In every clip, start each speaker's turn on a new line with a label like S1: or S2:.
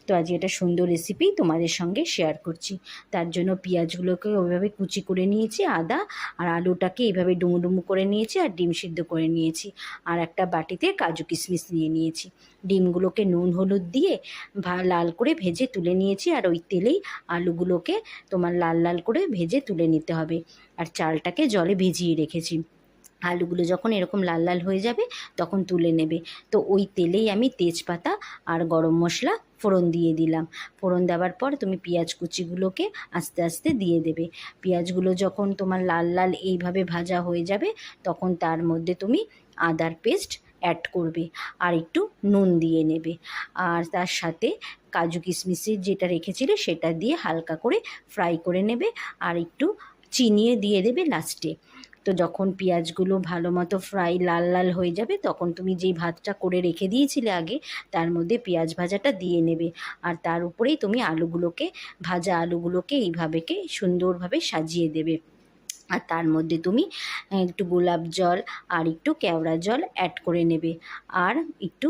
S1: তো আজকে একটা সুন্দর রেসিপি তোমাদের সঙ্গে শেয়ার করছি। তার জন্য পেঁয়াজগুলোকে ওইভাবে কুচি করে নিয়েছি, আদা আর আলুটাকে এইভাবে ডুমো ডুমো করে নিয়েছি, আর ডিম সিদ্ধ করে নিয়েছি, আর একটা বাটিতে কাজু কিশমিশ নিয়ে নিয়েছি। ডিমগুলোকে নুন হলুদ দিয়ে লাল করে ভেজে তুলে নিয়েছি, আর ওই তেলেই আলুগুলোকে তোমার লাল লাল করে ভেজে তুলে নিতে হবে। আর চালটাকে জলে ভিজিয়ে রেখেছি। আলুগুলো যখন এরকম লাল লাল হয়ে যাবে তখন তুলে নেবে। তো ওই তেলেই আমি তেজপাতা আর গরম মশলা ফোড়ন দিয়ে দিলাম। ফোড়ন দেওয়ার পর তুমি পেঁয়াজ কুচিগুলোকে আস্তে আস্তে দিয়ে দেবে। পেঁয়াজগুলো যখন তোমার লাল লাল এইভাবে ভাজা হয়ে যাবে তখন তার মধ্যে তুমি আদার পেস্ট অ্যাড করবে, আর একটু নুন দিয়ে নেবে, আর তার সাথে কাজু কিশমিশের যেটা রেখেছিলে সেটা দিয়ে হালকা করে ফ্রাই করে নেবে, আর একটু চিনিয়ে দিয়ে দেবে লাস্টে। তো যখন পেঁয়াজগুলো ভালো মতো ফ্রাই লাল লাল হয়ে যাবে তখন তুমি যেই ভাতটা করে রেখে দিয়েছিলে আগে, তার মধ্যে পেঁয়াজ ভাজাটা দিয়ে নেবে, আর তার উপরেই তুমি ভাজা আলুগুলোকে এইভাবেকে সুন্দরভাবে সাজিয়ে দেবে। আর তার মধ্যে তুমি একটু গোলাপ জল আর একটু কেওড়া জল অ্যাড করে নেবে, আর একটু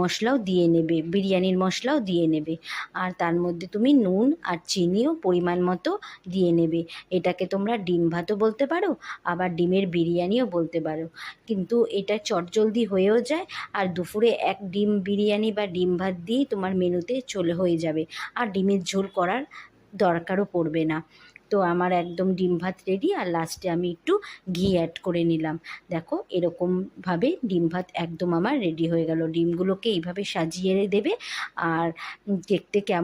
S1: মশলাও দিয়ে নেবে, বিরিয়ানির মশলাও দিয়ে নেবে, আর তার মধ্যে তুমি নুন আর চিনিও পরিমাণ মতো দিয়ে নেবে। এটাকে তোমরা ডিম ভাতও বলতে পারো, আবার ডিমের বিরিয়ানিও বলতে পারো, কিন্তু এটা চটজলদি হয়েও যায়। আর দুপুরে এক ডিম বিরিয়ানি বা ডিম ভাত দিয়েই তোমার মেনুতে হয়ে যাবে, আর ডিমের ঝোল করার দরকারও পড়বে না। তো আমার একদম ডিম ভাত রেডি, আর লাস্টে আমি একটু ঘি অ্যাড করে নিলাম। দেখো এরকমভাবে ডিম ভাত একদম আমার রেডি হয়ে গেল। ডিমগুলোকে এইভাবে সাজিয়ে দেবে, আর দেখতে কেমন